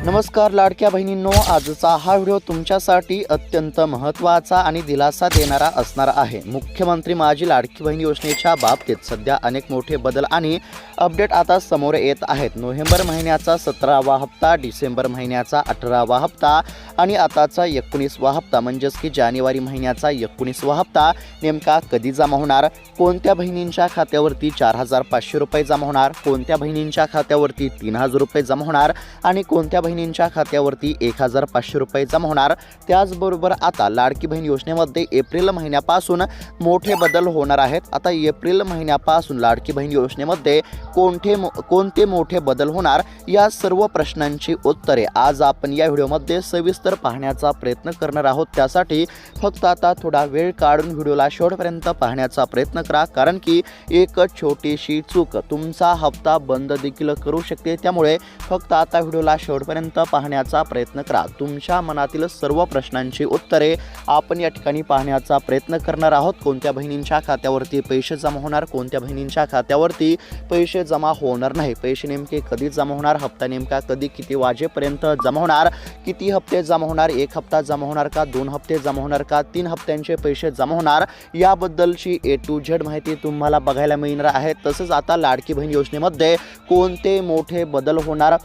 नमस्कार लाडक्या बहिणींनो, आजचा हा व्हिडिओ तुमच्यासाठी अत्यंत महत्त्वाचा आणि दिलासा देणारा असणार आहे। मुख्यमंत्री माझी लाडकी बहीण योजनेच्या बाबतीत सध्या अनेक मोठे बदल आणि अपडेट आता समोर येत आहेत। नोव्हेंबर महिन्याचा 17वा हप्ता, डिसेंबर महिन्याचा 18वा हप्ता आणि आताचा 19वा हप्ता म्हणजेच की जानेवारी महिन्याचा 19वा हप्ता नेमका कधी जमा होणार, कोणत्या बहिणींच्या खात्यावरती 4500 रुपये जमा होणार, कोणत्या बहिणींच्या खात्यावरती 3000 रुपये जमा होणार आणि कोणत्या बहिणींच्या खात्यावरती 1500 रुपये जमा होणार। त्याचबरोबर आता लाडकी बहीण योजनेमध्ये एप्रिल महिन्यापासून मोठे बदल होणार आहेत। आता एप्रिल महिन्यापासून लाडकी बहीण योजनेमध्ये कोणते मोठे बदल होणार या सर्व प्रश्नांची उत्तरे आज आपण या व्हिडिओमध्ये सविस्तर पाहण्याचा प्रयत्न करणार आहोत। त्यासाठी फक्त आता थोडा वेळ काढून व्हिडिओला शेवटपर्यंत पाहण्याचा प्रयत्न करा, कारण की एक छोटीशी चूक तुमचा हप्ता बंद देखील करू शकते। त्यामुळे फक्त आता व्हिडिओला शेवटपर्यंत पाहण्याचा प्रयत्न करा। तुमच्या मनातील सर्व प्रश्नांची उत्तरे आपण या ठिकाणी पाहण्याचा प्रयत्न करणार आहोत। कोणत्या बहिणींच्या खात्यावरती पैसे जमा होणार, कोणत्या बहिणींच्या खात्यावरती पैसे जमा होणार नाही, पैसे नेमके कधी जमा होणार, हप्ता नेमका कधी किती वाजेपर्यंत जमा होणार, किती हप्ते जमा होणार, एक हप्ता जमा होणार का, 2 हप्ते जमा होणार का, 3 हप्त्यांचे पैसे जमा होणार, याबद्दलची A to Z माहिती तुम्हाला बघायला मिळणार आहे। तसंच आता लाडकी बहीण योजनेमध्ये कोणते मोठे बदल होणार,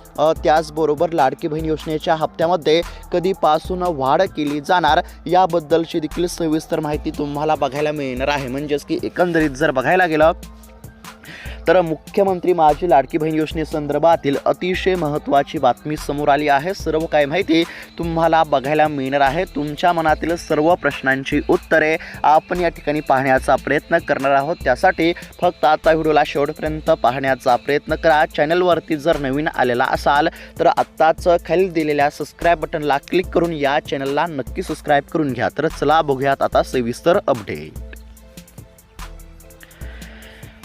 त्याचबरोबर लाडकी बहीण योजनेच्या हप्त्यामध्ये कधीपासून वाढ केली जाणार याबद्दलची देखील सविस्तर माहिती तुम्हाला बघायला मिळणार आहे। म्हणजेच की एकंदरीत जर बघायला गेलं तर मुख्यमंत्री माझी लाडकी बहीण योजनेसंदर्भातील अतिशय महत्त्वाची बातमी समोर आली आहे। सर्व काही माहिती तुम्हाला बघायला मिळणार आहे। तुमच्या मनातील सर्व प्रश्नांची उत्तरे आपण या ठिकाणी पाहण्याचा प्रयत्न करणार आहोत। त्यासाठी फक्त आता व्हिडिओला शेवटपर्यंत पाहण्याचा प्रयत्न करा। चॅनलवरती जर नवीन आलेला असाल तर आत्ताच खाली दिलेल्या सबस्क्राईब बटनला क्लिक करून या चॅनलला नक्की सबस्क्राईब करून घ्या। तर चला बघूयात आता सविस्तर अपडेट।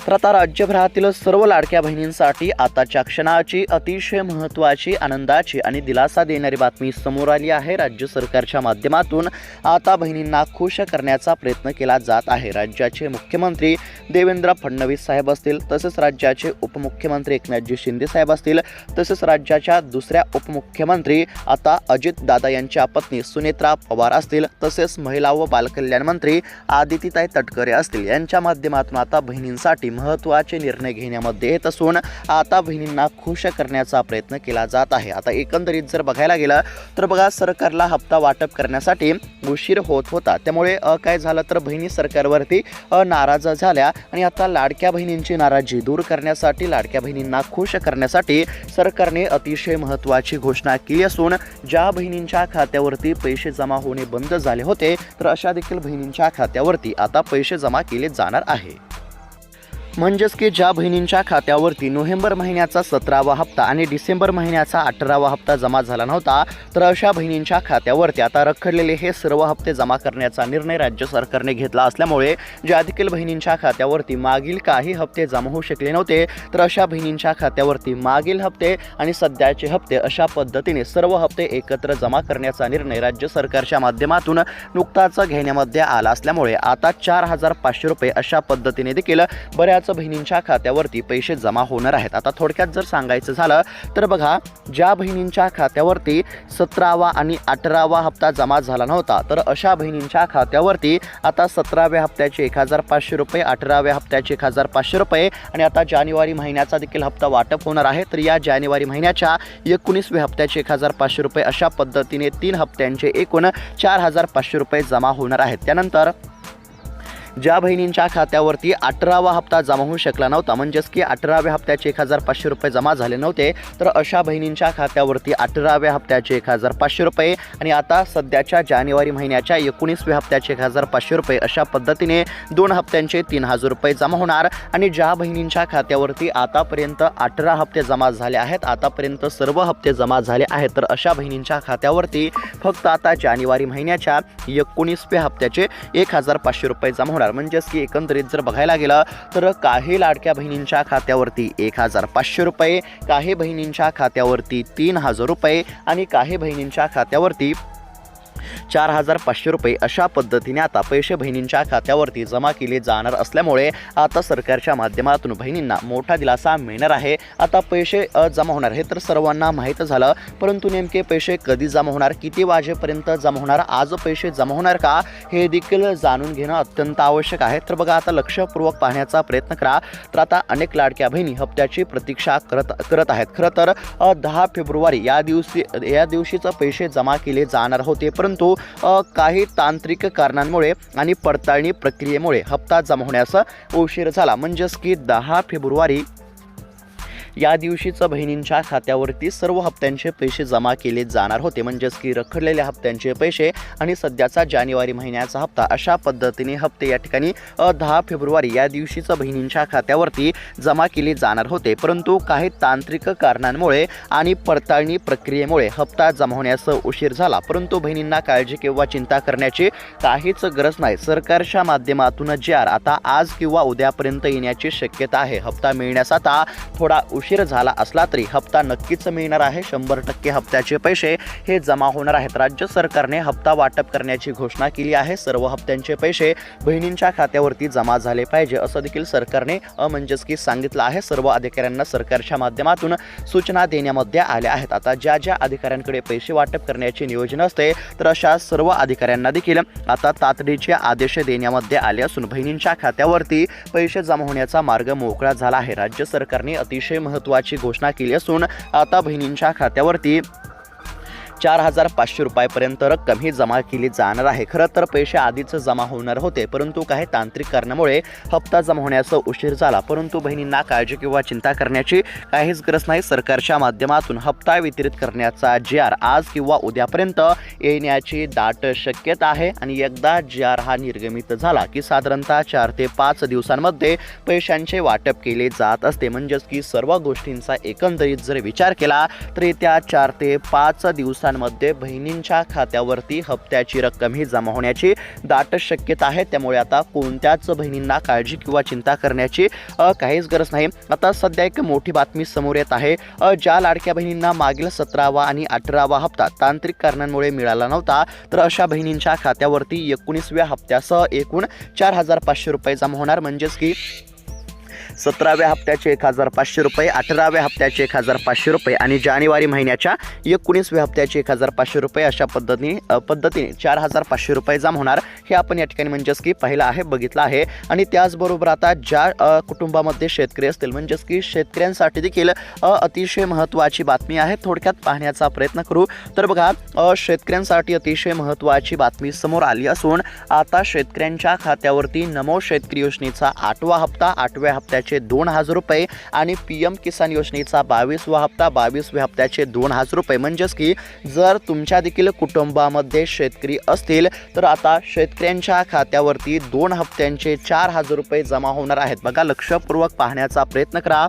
तर आता राज्यभरातील सर्व लाडक्या बहिणींसाठी आताच्या क्षणाची अतिशय महत्त्वाची, आनंदाची आणि दिलासा देणारी बातमी समोर आली आहे। राज्य सरकारच्या माध्यमातून आता बहिणींना खुश करण्याचा प्रयत्न केला जात आहे। राज्याचे मुख्यमंत्री देवेंद्र फडणवीस साहेब असतील, तसेच राज्याचे उपमुख्यमंत्री एकनाथजी शिंदे साहेब असतील, तसेच राज्याच्या दुसऱ्या उपमुख्यमंत्री आता अजित दादा यांच्या पत्नी सुनेत्रा पवार असतील, तसेच महिला व बालकल्याण मंत्री आदितीताई तटकरे असतील, यांच्या माध्यमातून आता बहिणींसाठी महत्त्वाचे निर्णय घेण्यामध्ये येत असून आता बहिणींना खुश करण्याचा प्रयत्न केला जात आहे। आता एकंदरीत जर बघायला गेलं तर बघा, सरकारला हप्ता वाटप करण्यासाठी उशीर होत होता। त्यामुळे काय झालं तर बहिणी सरकारवरती नाराज झाल्या आणि आता लाडक्या बहिणींची नाराजी दूर करण्यासाठी, लाडक्या बहिणींना खुश करण्यासाठी सरकारने अतिशय महत्त्वाची घोषणा केली असून ज्या बहिणींच्या खात्यावरती पैसे जमा होणे बंद झाले होते तर अशा देखील बहिणींच्या खात्यावरती आता पैसे जमा केले जाणार आहे। म्हणजेच की ज्या बहिणींच्या खात्यावरती नोव्हेंबर महिन्याचा 17वा हप्ता आणि डिसेंबर महिन्याचा 18वा हप्ता जमा झाला नव्हता तर अशा बहिणींच्या खात्यावरती आता रखडलेले हे सर्व हप्ते जमा करण्याचा निर्णय राज्य सरकारने घेतला असल्यामुळे ज्या देखील बहिणींच्या खात्यावरती मागील काही हप्ते जमा होऊ शकले नव्हते तर अशा बहिणींच्या खात्यावरती मागील हप्ते आणि सध्याचे हप्ते अशा पद्धतीने सर्व हप्ते एकत्र जमा करण्याचा निर्णय राज्य सरकारच्या माध्यमातून नुकताच घेण्यामध्ये आला असल्यामुळे आता 4500 रुपये अशा पद्धतीने देखील बऱ्याच बहिणींच्या खात्यावरती पैसे जमा होणार आहेत। आता थोडक्यात जर सांगायचं झालं तर बघा, ज्या बहिणींच्या खात्यावरती 17वा आणि 18वा हप्ता जमा झाला नव्हता तर अशा बहिणींच्या खात्यावरती आता 17व्या हप्त्याचे 1500 रुपये, 18व्या हप्त्याचे 1500 रुपये आणि आता जानेवारी महिन्याचा देखील हप्ता वाटप होणार आहे। तर या जानेवारी महिन्याच्या 19व्या हप्त्याचे 1500 रुपये अशा पद्धतीने 3 हप्त्यांचे एकूण 4500 रुपये जमा होणार आहेत। त्यानंतर ज्या बहिणींच्या खात्यावरती 18वा हप्ता जमा होऊ शकला नव्हता, म्हणजेच की 18व्या हप्त्याचे 1500 रुपये जमा झाले नव्हते तर अशा बहिणींच्या खात्यावरती 18व्या हप्त्याचे 1500 रुपये आणि आता सध्याच्या जानेवारी महिन्याच्या 19व्या हप्त्याचे 1500 रुपये अशा पद्धतीने 2 हप्त्यांचे 3000 रुपये जमा होणार। आणि ज्या बहिणींच्या खात्यावरती आतापर्यंत 18 हप्ते जमा झाले आहेत, आतापर्यंत सर्व हप्ते जमा झाले आहेत तर अशा बहिणींच्या खात्यावरती फक्त आता जानेवारी महिन्याच्या 19व्या हप्त्याचे 1500 रुपये जमा होणार। म्हणजेच की एकंदरीत जर बघायला गेलं तर काही लाडक्या बहिणींच्या खात्यावरती 1500 रुपये, काही बहिणींच्या खात्यावरती 3000 रुपये आणि काही बहिणींच्या खात्यावरती 4,500 रुपये अशा पद्धतीने आता पैसे बहिणींच्या खात्यावरती जमा केले जाणार असल्यामुळे आता सरकारच्या माध्यमातून बहिणींना मोठा दिलासा मिळणार आहे। आता पैसे जमा होणार हे तर सर्वांना माहीत झालं, परंतु नेमके पैसे कधी जमा होणार, किती वाजेपर्यंत जमा होणार, आज पैसे जमा होणार का, हे देखील जाणून घेणं अत्यंत आवश्यक आहे। तर बघा, आता लक्षपूर्वक पाहण्याचा प्रयत्न करा। तर आता अनेक लाडक्या बहिणी हप्त्याची प्रतीक्षा करत आहेत। खरं तर 10 फेब्रुवारी या दिवशीच पैसे जमा केले जाणार होते, परंतु काही तांत्रिक कारणांमुळे आणि पडताळणी प्रक्रियेमुळे हप्ता जमा होण्यास उशीर झाला। म्हणजेच की 10 फेब्रुवारी या दिवशीच बहिणींच्या खात्यावरती सर्व हप्त्यांचे पैसे जमा केले जाणार होते। म्हणजेच की रखडलेल्या हप्त्यांचे पैसे आणि सध्याचा जानेवारी महिन्याचा हप्ता अशा पद्धतीने हप्ते या ठिकाणी 10 फेब्रुवारी या दिवशीच बहिणींच्या खात्यावरती जमा केले जाणार होते, परंतु काही तांत्रिक कारणांमुळे आणि पडताळणी प्रक्रियेमुळे हप्ता जमा होण्यास उशीर झाला। परंतु बहिणींना काळजी किंवा चिंता करण्याची काहीच गरज नाही। सरकारच्या माध्यमातून JR आता आज किंवा उद्यापर्यंत येण्याची शक्यता आहे। हप्ता मिळण्यास आता थोडा उशीर झाला असला तरी हप्ता नक्कीच मिळणार आहे। 100% हप्त्याचे पैसे हे जमा होणार आहेत। राज्य सरकारने हप्ता वाटप करण्याची घोषणा केली आहे। सर्व हप्त्यांचे पैसे बहिणींच्या खात्यावरती जमा झाले पाहिजे असं देखील सरकारने म्हणजेच की सांगितलं आहे। सर्व अधिकाऱ्यांना सरकारच्या माध्यमातून सूचना देण्यामध्ये आल्या आहेत। आता ज्या अधिकाऱ्यांकडे पैसे वाटप करण्याचे नियोजन असते तर अशा सर्व अधिकाऱ्यांना देखील आता तातडीचे आदेश देण्यामध्ये आले असून बहिणींच्या खात्यावरती पैसे जमा होण्याचा मार्ग मोकळा झाला आहे। राज्य सरकारने अतिशय महत्त्वाची घोषणा केली असून आता बहिणींच्या खात्यावरती 4,500 रुपयापर्यंत रक्कम ही जमा केली जाणार आहे। खरं तर पैसे आधीच जमा होणार होते, परंतु काही तांत्रिक कारणामुळे हप्ता जमा होण्यास उशीर झाला। परंतु बहिणींना काळजी किंवा चिंता करण्याची काहीच गरज नाही। सरकारच्या माध्यमातून हप्ता वितरित करण्याचा JR आज किंवा उद्यापर्यंत येण्याची दाट शक्यता आहे आणि एकदा JR हा निर्गमित झाला की साधारणतः 4 ते 5 दिवसांमध्ये पैशांचे वाटप केले जात असते। म्हणजेच की सर्व गोष्टींचा एकंदरीत जर विचार केला तर येत्या 4 ते 5 दिवसांमध्ये बहिणींच्या खात्यावरती हप्त्याची रक्कम ही जमा होण्याची दाट शक्यता आहे। त्यामुळे आता कोणत्याच बहिणींना काळजी किंवा चिंता करण्याची काहीच गरज नाही। आता सध्या एक मोठी बातमी समोर येत आहे। ज्या लाडक्या बहिणींना मागील 17वा आणि 18वा हप्ता तांत्रिक कारणांमुळे मिळाला नव्हता तर अशा बहिणींच्या खात्यावरती 19व्या हप्त्यासह एकूण 4,500 रुपये जमा होणार। म्हणजेच की 17व्या हप्त्याचे 1,500 रुपये, 18व्या हप्त्याचे 1,500 रुपये आणि जानेवारी महिन्याच्या 19व्या हप्त्याचे 1,500 रुपये अशा पद्धतीने 4,500 रुपये जमा होणार। हे आपण या ठिकाणी म्हणजेच की पाहिलं आहे, बघितलं आहे। आणि त्याचबरोबर आता ज्या कुटुंबामध्ये शेतकरी असतील म्हणजेच की शेतकऱ्यांसाठी देखील अतिशय महत्त्वाची बातमी आहे। थोडक्यात पाहण्याचा प्रयत्न करू तर बघा, शेतकऱ्यांसाठी अतिशय महत्त्वाची बातमी समोर आली असून आता शेतकऱ्यांच्या खात्यावरती नमो शेतकरी योजनेचा 8वा हप्ता, 8व्या हप्त्याचे 2,000 रुपये आणि PM किसान योजनेचा 22वा हप्ता, 22व्या हप्त्याचे 2,000 रुपये। म्हणजेच की जर तुमच्या देखील कुटुंबामध्ये शेतकरी असतील तर आता शेतकऱ्यांच्या खात्यावरती 2 हप्त्यांचे 4,000 रुपये जमा होणार आहेत। बघा, लक्षपूर्वक पाहण्याचा प्रयत्न करा।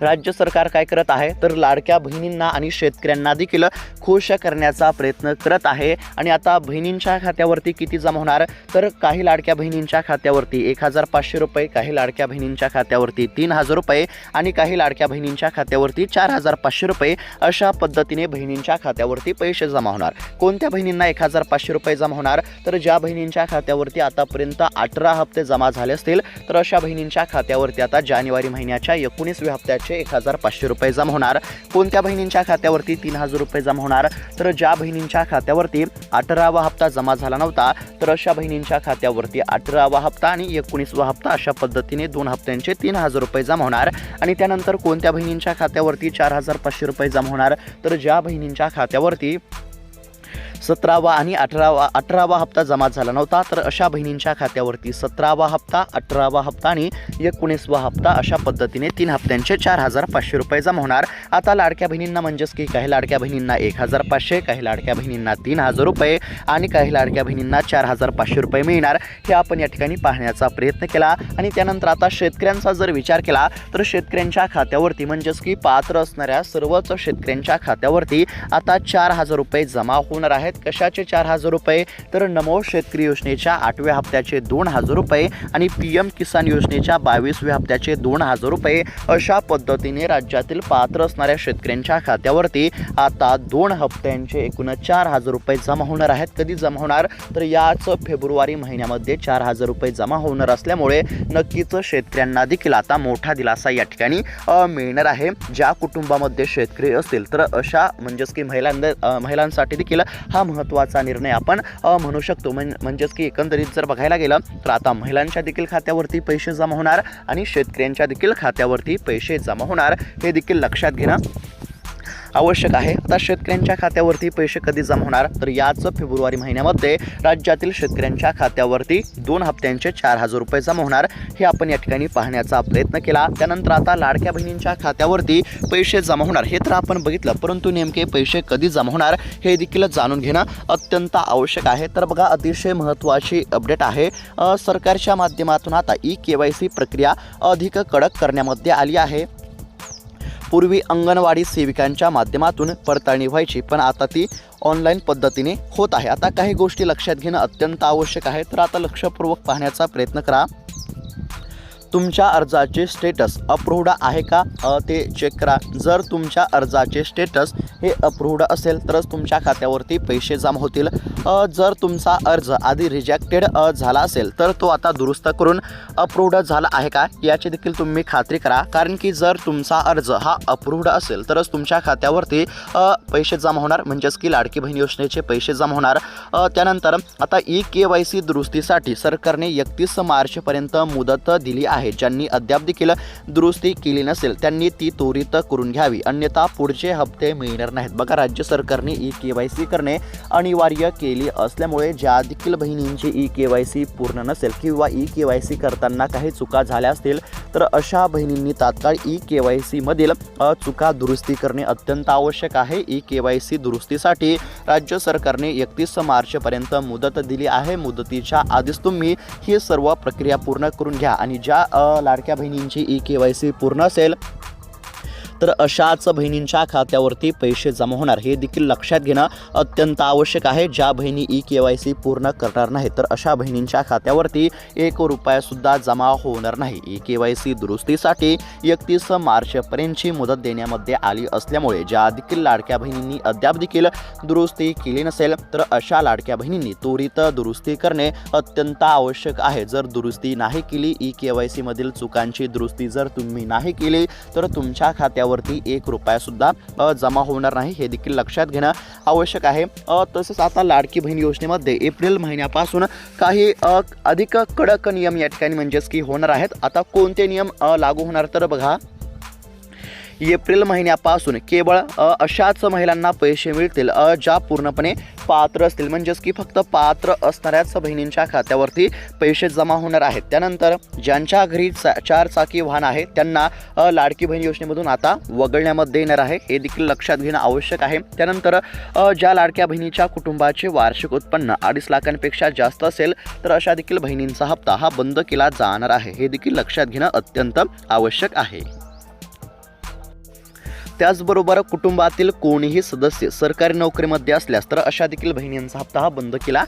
राज्य सरकार काय करत आहे तर लाडक्या बहिणींना आणि शेतकऱ्यांना देखील खुश करण्याचा प्रयत्न करत आहे। आणि आता बहिणींच्या खात्यावरती किती जमा होणार तर काही लाडक्या बहिणींच्या खात्यावरती 1,500 रुपये, काही लाडक्या बहिणींच्या खात्यावरती 3,000 रुपये आणि काही लाडक्या बहिणींच्या खात्यावरती 4,500 रुपये अशा पद्धतीने बहिणींच्या खात्यावरती पैसे जमा होणार। कोणत्या बहिणींना 1,500 रुपये जमा होणार तर ज्या बहिणींच्या खात्यावरती आतापर्यंत 18 हप्ते जमा झाले असतील तर अशा बहिणींच्या खात्यावरती आता जानेवारी महिन्याच्या 19व्या हप्त्याचे 1,500 रुपये जमा होणार। कोणत्या बहिणींच्या खात्यावरती 3,000 रुपये जमा होणार तर ज्या बहिणींच्या खात्यावरती 18वा हप्ता जमा झाला नव्हता तर अशा बहिणींच्या खात्यावरती 18वा हप्ता आणि 19वा हप्ता अशा पद्धतीने 2 हप्त्यांचे 3,000 रुपये जमा होणार। आणि त्यानंतर कोणत्या बहिणींच्या खात्यावरती 4,500 रुपये जमा होणार तर ज्या बहिणींच्या खात्यावरती 17वा आणि 18वा हप्ता जमा झाला नव्हता तर अशा बहिणींच्या खात्यावरती 17वा हप्ता, 18वा हप्ता आणि 19वा हप्ता अशा पद्धतीने 3 हप्त्यांचे 4,500 रुपये जमा होणार। आता लाडक्या बहिणींना म्हणजेच की काही लाडक्या बहिणींना 1,500, काही लाडक्या बहिणींना 3,000 रुपये आणि काही लाडक्या बहिणींना 4,500 रुपये मिळणार। हे आपण या ठिकाणी पाहण्याचा प्रयत्न केला। आणि त्यानंतर आता शेतकऱ्यांचा जर विचार केला तर शेतकऱ्यांच्या खात्यावरती म्हणजेच की पात्र असणाऱ्या सर्वच शेतकऱ्यांच्या खात्यावरती आता 4,000 रुपये जमा होणार आहेत। आहेत. कशाचे 4,000 रुपये? तर नमो शेतकरी योजनेच्या 8व्या हप्त्याचे 2,000 रुपये आणि PM किसान योजनेच्या 22व्या हप्त्याचे 2,000 रुपये. अशा पद्धतीने राज्यातील पात्र असणाऱ्या शेतकऱ्यांच्या खात्यावरती आता 2 हप्त्यांचे एकूण 4,000 रुपये जमा होणार आहेत. कधी जमा होणार? तर याच फेब्रुवारी महिन्यामध्ये 4,000 रुपये जमा होणार असल्यामुळे नक्कीच शेतकऱ्यांना देखील आता मोठा दिलासा या ठिकाणी मिळणार आहे. ज्या कुटुंबामध्ये शेतकरी असतील तर अशा म्हणजेच की महिलांसाठी देखील हा महत्त्वाचा निर्णय आपण म्हणू शकतो. म्हणजेच की एकंदरीत जर बघायला गेलं तर आता महिलांच्या देखील खात्यावरती पैसे जमा होणार आणि शेतकऱ्यांच्या देखील खात्यावरती पैसे जमा होणार, हे देखील लक्षात घेणं आवश्यक आहे. आता शेतकऱ्यांच्या खात्यावरती पैसे कधी जमा होणार? तर याच फेब्रुवारी महिन्यामध्ये राज्यातील शेतकऱ्यांच्या खात्यावरती 2 हप्त्यांचे 4,000 रुपये जमा होणार, हे आपण या ठिकाणी पाहण्याचा प्रयत्न केला. त्यानंतर आता लाडक्या बहिणींच्या खात्यावरती पैसे जमा होणार हे तर आपण बघितलं, परंतु नेमके पैसे कधी जमा होणार हे देखील जाणून घेणं अत्यंत आवश्यक आहे. तर बघा, अतिशय महत्त्वाची अपडेट आहे. सरकारच्या माध्यमातून आता eKYC प्रक्रिया अधिक कडक करण्यामध्ये आली आहे. पूर्वी अंगणवाडी सेविकांच्या माध्यमातून पडताळणी व्हायची, पण आता ती ऑनलाईन पद्धतीने होत आहे. आता काही गोष्टी लक्षात घेणं अत्यंत आवश्यक आहे. तर आता लक्षपूर्वक पाहण्याचा प्रयत्न करा. तुमच्या अर्जाचे स्टेटस अप्रूव्ड आहे का ते चेक करा. जर तुमच्या अर्जाचे स्टेटस हे अप्रूव्ड असेल तरच तुमच्या खात्यावरती पैसे जमा होतील. जर तुमचा अर्ज आधी रिजेक्टेड झाला असेल तर तो आता दुरुस्त करून अप्रूव्ड झाला आहे का याची देखील तुम्ही खात्री करा. कारण की जर तुमचा अर्ज हा अप्रूव्ड असेल तरच तुमच्या खात्यावरती पैसे जमा होणार, म्हणजेच की लाडकी बहीण योजनेचे पैसे जमा होणार. त्यानंतर आता eKYC दुरुस्तीसाठी सरकारने 31 मार्चपर्यंत मुदत दिली आहे. ज्यांनी अद्याप देखील दुरुस्ती केली नसेल त्यांनी ती त्वरित करून घ्यावी, अन्यथा पुढचे हप्ते मिळणार नाहीत. बघा, राज्य सरकारने eKYC करणे अनिवार्य केली असल्यामुळे ज्या देखील बहिणींची eKYC पूर्ण नसेल किंवा eKYC करताना काही चुका झाल्या असतील तर अशा बहिणींनी तात्काळ eKYC मधील चुका दुरुस्ती करणे अत्यंत आवश्यक आहे. eKYC दुरुस्तीसाठी राज्य सरकारने 31 मार्चपर्यंत मुदत दिली आहे. मुदतीच्या आधीच तुम्ही ही सर्व प्रक्रिया पूर्ण करून घ्या आणि ज्या लाडक्या बहिणींची eKYC पूर्ण असेल तर अशाच बहिणींच्या खात्यावरती पैसे जमा होणार, हे देखील लक्षात घेणं अत्यंत आवश्यक आहे. ज्या बहिणी eKYC पूर्ण करणार नाही तर अशा बहिणींच्या खात्यावरती 1 रुपयासुद्धा जमा होणार नाही. eKYC दुरुस्तीसाठी 31 मार्चपर्यंतची मुदत देण्यामध्ये आली असल्यामुळे ज्या देखील लाडक्या बहिणींनी अद्याप देखील दुरुस्ती केली नसेल तर अशा लाडक्या बहिणींनी त्वरित दुरुस्ती करणे अत्यंत आवश्यक आहे. जर दुरुस्ती नाही केली, eKYC मधील चुकांची दुरुस्ती जर तुम्ही नाही केली तर तुमच्या खात्यावरती 1 रुपयासुद्धा जमा होणार नाही, हे देखील लक्षात घेणं आवश्यक आहे. तसेच आता लाडकी बहीण योजनेमध्ये एप्रिल महिन्यापासून काही अधिक कडक नियम या ठिकाणी म्हणजेच की होणार आहेत. आता कोणते नियम लागू होणार? तर बघा, एप्रिल महिन्यापासून केवळ अशाच महिलांना पैसे मिळतील ज्या पूर्णपणे पात्र असतील, म्हणजेच की फक्त पात्र असणाऱ्याच बहिणींच्या खात्यावरती पैसे जमा होणार आहेत. त्यानंतर ज्यांच्या घरी 4 चाकी वाहन आहे त्यांना लाडकी बहीण योजनेमधून आता वगळण्यामध्ये येणार आहे, हे देखील लक्षात घेणं आवश्यक आहे. त्यानंतर ज्या लाडक्या बहिणीच्या कुटुंबाचे वार्षिक उत्पन्न 2.5 लाखांपेक्षा जास्त असेल तर अशा देखील बहिणींचा हप्ता हा बंद केला जाणार आहे, हे देखील लक्षात घेणं अत्यंत आवश्यक आहे. त्याचबरोबर कुटुंबातील कोणीही सदस्य सरकारी नोकरीमध्ये असल्यास तर अशा देखील बहिणींचा हप्ता हा बंद केला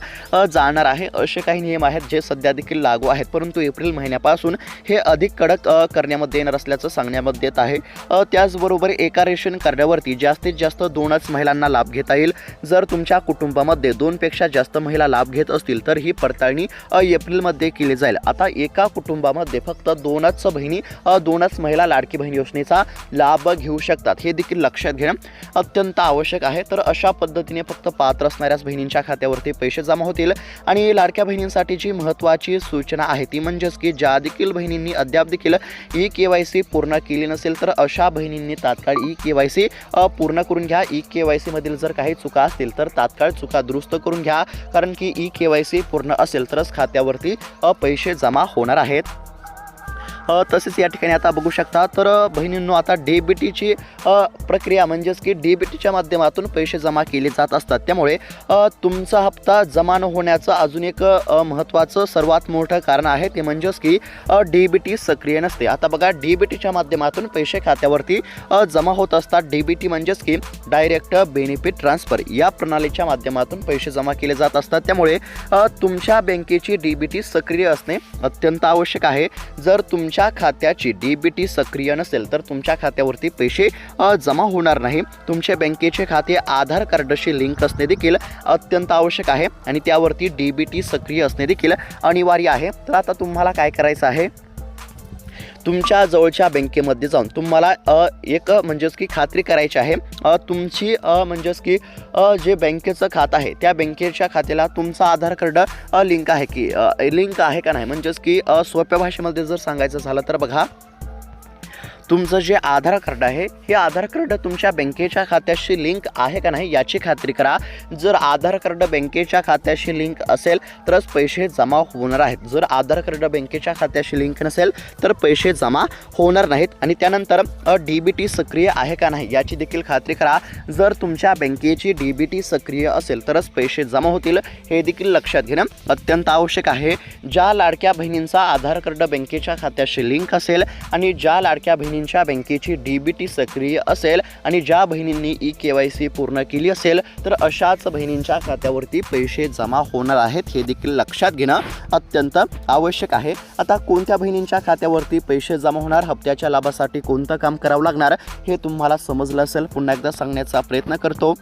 जाणार आहे. असे काही नियम आहेत जे सध्या देखील लागू आहेत, परंतु एप्रिल महिन्यापासून हे अधिक कडक करण्यामध्ये येणार असल्याचं सांगण्यामध्ये येत आहे. त्याचबरोबर एका रेशन कार्डावरती जास्तीत जास्त 2च महिलांना लाभ घेता येईल. जर तुमच्या कुटुंबामध्ये 2पेक्षा जास्त महिला लाभ घेत असतील तर ही पडताळणी एप्रिलमध्ये केली जाईल. आता एका कुटुंबामध्ये फक्त 2च बहिणी 2च महिला लाडकी बहीण योजनेचा लाभ घेऊ शकतात, हे देखील लक्षात घेणं अत्यंत आवश्यक आहे. तर अशा पद्धतीने फक्त पात्र असणाऱ्याच बहिणींच्या खात्यावरती पैसे जमा होतील. आणि लाडक्या बहिणींसाठी जी महत्त्वाची सूचना आहे ती म्हणजेच की ज्या देखील बहिणींनी अद्याप देखील eKYC पूर्ण केली नसेल तर अशा बहिणींनी तात्काळ eKYC पूर्ण करून घ्या. eKYC मधील जर काही चुका असतील तर तात्काळ चुका दुरुस्त करून घ्या, कारण की eKYC पूर्ण असेल तरच खात्यावरती पैसे जमा होणार आहेत. तसेच या ठिकाणी आता बघू शकता तर बहिणींनो आता DBTची प्रक्रिया म्हणजेच की DBTच्या माध्यमातून पैसे जमा केले जात असतात, त्यामुळे तुमचा हप्ता जमा न होण्याचं अजून एक महत्त्वाचं सर्वात मोठं कारण आहे ते म्हणजेच की DBT सक्रिय नसते। आता बघा DBTच्या माध्यमातून पैसे खात्यावरती जमा होत असतात। DBT म्हणजेच की डायरेक्ट बेनिफिट ट्रान्सफर या प्रणालीच्या माध्यमातून पैसे जमा केले जात असतात, त्यामुळे तुमच्या बँकेची DBT सक्रिय असणे अत्यंत आवश्यक आहे। जर तुमच्या खात्याची DBT सक्रिय नसेल तर तुमच्या खात्यावरती पैसे जमा होणार नाही। तुमच्या बँकेचे खाते आधार कार्डशी लिंक असणे देखील अत्यंत आवश्यक आहे आणि त्यावरती DBT सक्रिय असणे देखील अनिवार्य आहे। तर आता तुम्हाला काय करायचं आहे, तुमच्या जवळच्या बँकेमध्ये जाऊन तुम्हाला एक म्हणजेच की खात्री करायची आहे तुमची म्हणजेच की जे बँकेचं खातं आहे त्या बँकेच्या खात्याला तुमचा आधार कार्ड लिंक आहे का नाही। म्हणजेच की सोप्या भाषेमध्ये जर सांगायचं झालं तर बघा, तुमचं जे आधार कार्ड आहे हे आधार कार्ड तुमच्या बँकेच्या खात्याशी लिंक आहे का नाही याची खात्री करा। जर आधार कार्ड बँकेच्या खात्याशी लिंक असेल तरच पैसे जमा होणार आहेत, जर आधार कार्ड बँकेच्या खात्याशी लिंक नसेल तर पैसे जमा होणार नाहीत। आणि त्यानंतर DBT सक्रिय आहे का नाही याची देखील खात्री करा। जर तुमच्या बँकेची DBT सक्रिय असेल तरच पैसे जमा होतील, हे देखील लक्षात घेणं अत्यंत आवश्यक आहे। ज्या लाडक्या बहिणींचा आधार कार्ड बँकेच्या खात्याशी लिंक असेल आणि ज्या लाडक्या बहिणींच्या बँकेची DBT सक्रिय असेल आणि ज्या बहिणींनी eKYC पूर्ण केली असेल तर अशाच बहिणींच्या खात्यावरती पैसे जमा होणार आहेत, हे देखील लक्षात घेणं अत्यंत आवश्यक आहे। आता कोणत्या बहिणींच्या खात्यावरती पैसे जमा होणार, हप्त्याच्या लाभासाठी कोणतं काम करावं लागणार हे तुम्हाला समजलं असेल। पुन्हा एकदा सांगण्याचा प्रयत्न करतो,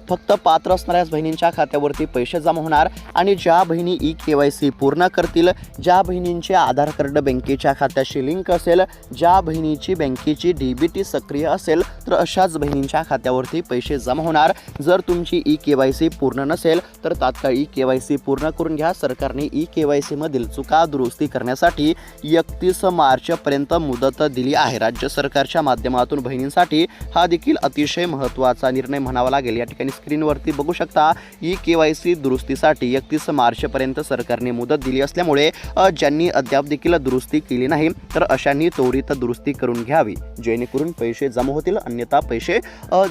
फक्त पात्र असणाऱ्याच बहिणींच्या खात्यावरती पैसे जमा होणार आणि ज्या बहिणी eKYC पूर्ण करतील, ज्या बहिणींचे आधार कार्ड बँकेच्या खात्याशी लिंक असेल, ज्या बहिणीची बँकेची DBT सक्रिय असेल तर अशाच बहिणींच्या खात्यावरती पैसे जमा होणार। जर तुमची eKYC पूर्ण नसेल तर तात्काळ eKYC पूर्ण करून घ्या। सरकारने eKYC मधील चुका दुरुस्ती करण्यासाठी 31 मार्चपर्यंत मुदत दिली आहे। राज्य सरकारच्या माध्यमातून बहिणींसाठी हा देखील अतिशय महत्त्वाचा निर्णय म्हणावा लागेल। या ठिकाणी स्क्रीनवरती बघू शकता eKYC दुरुस्तीसाठी 31 मार्चपर्यंत सरकारने मुदत दिली असल्यामुळे ज्यांनी अद्याप देखील दुरुस्ती केली नाही तर अशांनी त्वरित दुरुस्ती करून घ्यावी, जेणेकरून पैसे जमा होतील, अन्यथा पैसे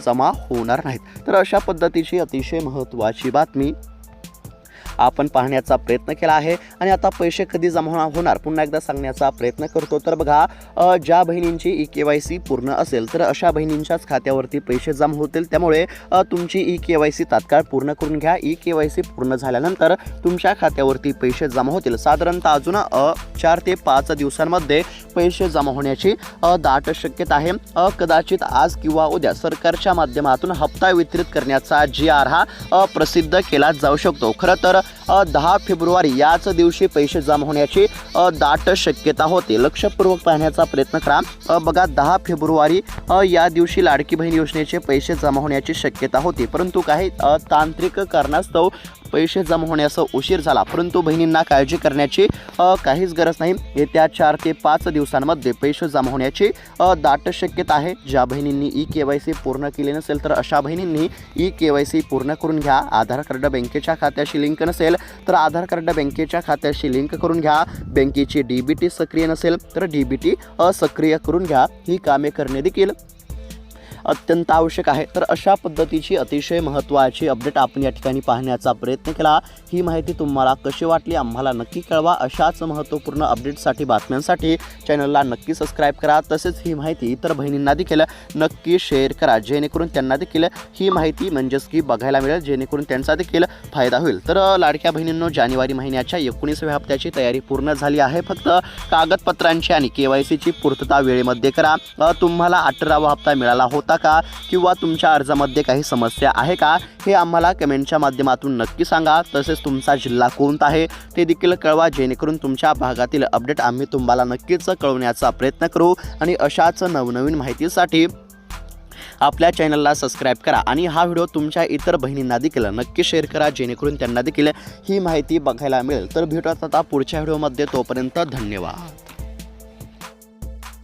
जमा होणार नाहीत। तर अशा पद्धतीची अतिशय महत्त्वाची बातमी आपण पाहण्याचा प्रयत्न केला आहे। आणि आता पैसे कधी जमा होणार पुन्हा एकदा सांगण्याचा प्रयत्न करतो। तर बघा, ज्या बहिणींची eKYC पूर्ण असेल तर अशा बहिणींच्याच खात्यावरती पैसे जमा होतील, त्यामुळे तुमची eKYC तात्काळ पूर्ण करून घ्या। eKYC पूर्ण झाल्यानंतर तुमच्या खात्यावरती पैसे जमा होतील। साधारणतः अजून 4 ते 5 दिवसांमध्ये पैसे जमा होण्याची दाट शक्यता आहे। कदाचित आज किंवा उद्या सरकारच्या माध्यमातून हप्ता वितरित करण्याचा GR हा प्रसिद्ध केला जाऊ शकतो। खरं तर 10 फेब्रुवारी याच दिवशी पैसे जमा होण्याची दाट शक्यता होते। लक्षपूर्वक पाहण्याचा प्रयत्न करा। बघा, 10 फेब्रुवारी या दिवशी लाडकी बहीण योजनेचे पैसे जमा होण्याची शक्यता होती, परंतु काही तांत्रिक कारणास्तव पैसे जमा होण्यास उशीर झाला। परंतु बहिणींना काळजी करण्याची काहीच गरज नाही। येत्या 4 ते 5 दिवसांमध्ये पैसे जमा होण्याची दाट शक्यता आहे। ज्या बहिणींनी eKYC पूर्ण केले नसेल तर अशा बहिणींनी eKYC पूर्ण करून घ्या। आधार कार्ड बँकेच्या खात्याशी लिंक नसेल तर आधार कार्ड बँकेच्या खात्याशी लिंक करून घ्या। बँकेची DBT सक्रिय नसेल तर DBT सक्रिय करून घ्या। ही कामे करणे देखील अत्यंत आवश्यक आहे। तर अशा पद्धतीची अतिशय महत्त्वाची अपडेट आपण या ठिकाणी पाहण्याचा प्रयत्न केला। ही माहिती तुम्हाला कशी वाटली आम्हाला नक्की कळवा। अशाच महत्त्वपूर्ण अपडेटसाठी बातम्यांसाठी चॅनलला नक्की सबस्क्राईब करा। तसेच ही माहिती इतर बहिणींना देखील नक्की शेअर करा, जेणेकरून त्यांना देखील ही माहिती म्हणजेच की बघायला मिळेल, जेणेकरून त्यांचा देखील फायदा होईल। तर लाडक्या बहिणींनो, जानेवारी महिन्याच्या 19व्या हप्त्याची तयारी पूर्ण झाली आहे। फक्त कागदपत्रांची आणि KYCची पूर्तता वेळेमध्ये करा। तुम्हाला 18वा हप्ता मिळाला होता का किंवा तुमच्या अर्जामध्ये काही समस्या आहे का हे आम्हाला कमेंटच्या माध्यमातून नक्की सांगा। तसेच तुमचा जिल्हा कोणता आहे ते देखील कळवा, जेणेकरून तुमच्या भागातील अपडेट आम्ही तुम्हाला नक्कीच कळवण्याचा प्रयत्न करू। आणि अशाच नवनवीन माहितीसाठी आपल्या चॅनलला सबस्क्राईब करा आणि हा व्हिडिओ तुमच्या इतर बहिणींना देखील नक्की शेअर करा, जेणेकरून त्यांना देखील ही माहिती बघायला मिळेल। तर भेटूयात आता पुढच्या व्हिडिओमध्ये, तोपर्यंत धन्यवाद।